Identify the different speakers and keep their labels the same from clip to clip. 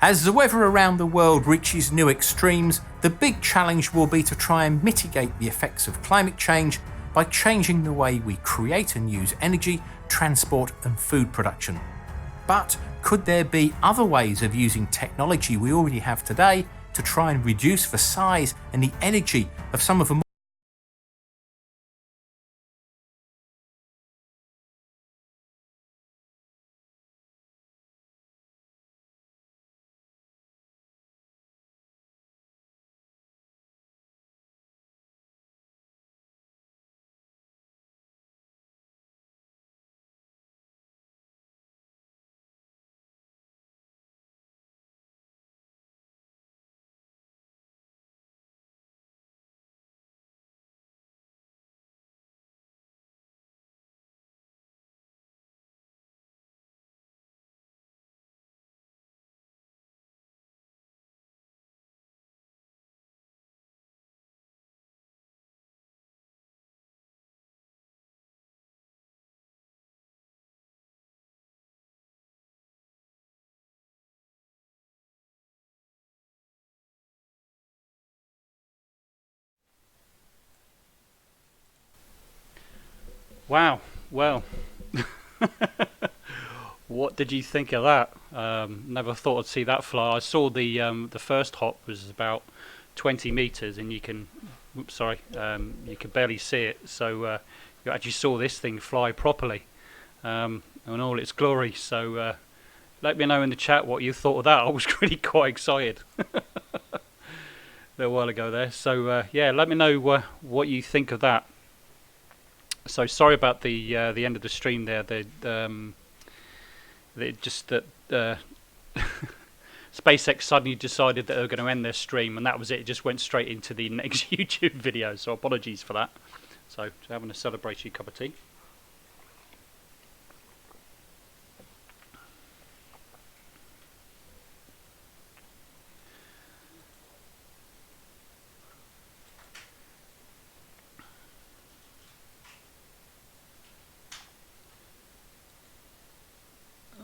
Speaker 1: As the weather around the world reaches new extremes, the big challenge will be to try and mitigate the effects of climate change by changing the way we create and use energy, transport and food production. But could there be other ways of using technology we already have today to try and reduce the size and the energy of some of the more
Speaker 2: Wow. Well, what did you think of that? Never thought I'd see that fly. I saw the first hop was about 20 meters, and you can, oops, sorry, you could barely see it. So you actually saw this thing fly properly in all its glory. So let me know in the chat what you thought of that. I was really quite excited a little while ago there. So yeah, let me know what you think of that. So sorry about the end of the stream there. Just that SpaceX suddenly decided that they were going to end their stream, and that was it. It just went straight into the next YouTube video. So apologies for that. So having a celebratory cup of tea.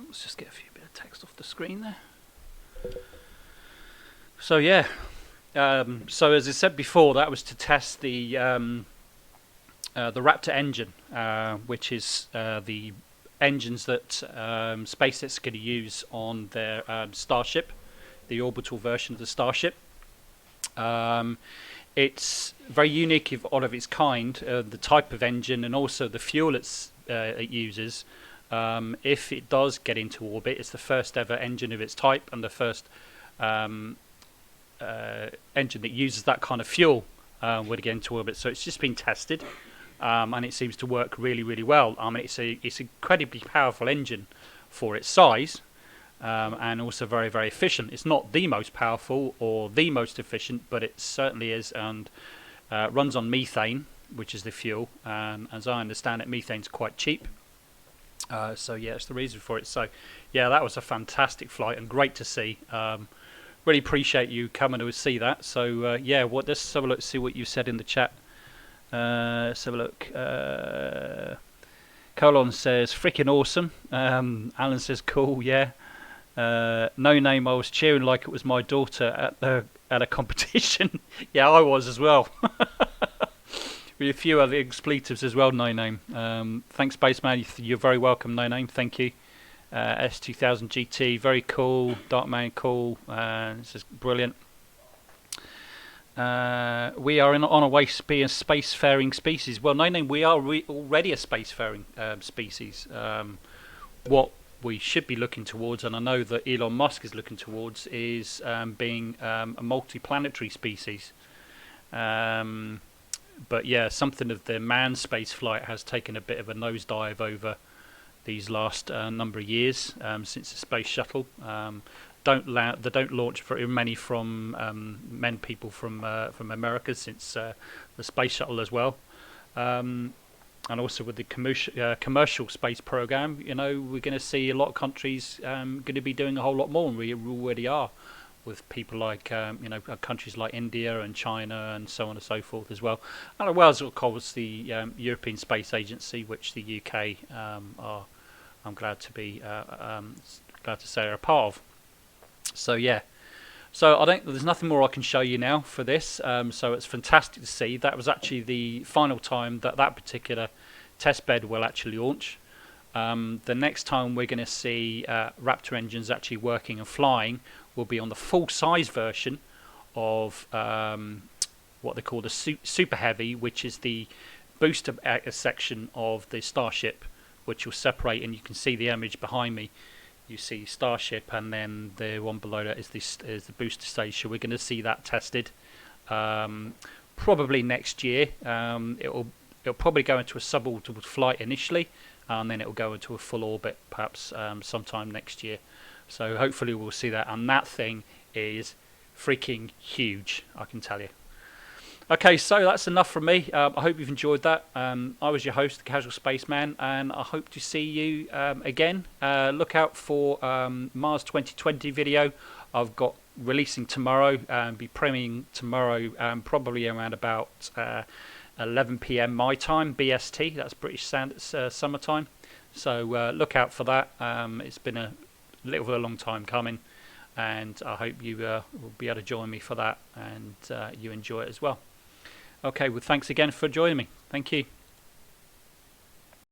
Speaker 2: Let's just get a few bit of text off the screen there. So yeah, so as I said before, that was to test the Raptor engine, which is the engines that SpaceX is going to use on their Starship, the orbital version of the Starship. It's very unique out of its kind, the type of engine and also the fuel it uses. If it does get into orbit, it's the first ever engine of its type and the first engine that uses that kind of fuel would get into orbit. So it's just been tested, and it seems to work really, really well. I mean, it's an incredibly powerful engine for its size, and also very, very efficient. It's not the most powerful or the most efficient, but it certainly is, and runs on methane, which is the fuel. And as I understand it, methane's quite cheap. So yeah, that's the reason for it. So yeah, that was a fantastic flight and great to see. Really appreciate you coming to see that. So yeah, let's have a look, see what you said in the chat. Let's have a look. Colon says freaking awesome. Alan says cool. Yeah. No name. I was cheering like it was my daughter at a competition. Yeah, I was as well. With a few other expletives as well, No Name. Thanks, Spaceman. You're very welcome, No Name. Thank you. S2000 GT, very cool. Darkman, cool. This is brilliant. We are on our way to be a spacefaring species. Well, No Name, we are already a spacefaring species. What we should be looking towards, and I know that Elon Musk is looking towards, is being a multi-planetary species. But yeah, something of the manned space flight has taken a bit of a nosedive over these last number of years since the space shuttle. They don't launch very many from people from America since the space shuttle as well, and also with the commercial space program. You know, we're going to see a lot of countries going to be doing a whole lot more, and we already are, with people like countries like India and China and so on and so forth as well, and as well as of course the European Space Agency, which the UK I'm glad to say are a part of. So yeah. So there's nothing more I can show you now for this. So it's fantastic to see. That was actually the final time that particular test bed will actually launch. The next time we're going to see Raptor engines actually working and flying will be on the full-size version of what they call the Super Heavy, which is the booster section of the Starship, which will separate, and you can see the image behind me. You see Starship, and then the one below that is the booster stage. So we're going to see that tested probably next year. It'll probably go into a suborbital flight initially, and then it will go into a full orbit perhaps sometime next year. So hopefully we'll see that, and that thing is freaking huge, I can tell you. Okay, so that's enough from me. I hope you've enjoyed that. I was your host, the Casual Spaceman, and I hope to see you again. Look out for Mars 2020 video I've got releasing tomorrow, be premiering tomorrow, probably around about 11 p.m. my time, BST. That's British Standard Summertime. So look out for that. It's been a long time coming, and I hope you will be able to join me for that, and you enjoy it as well. Okay, well, thanks again for joining me. Thank you.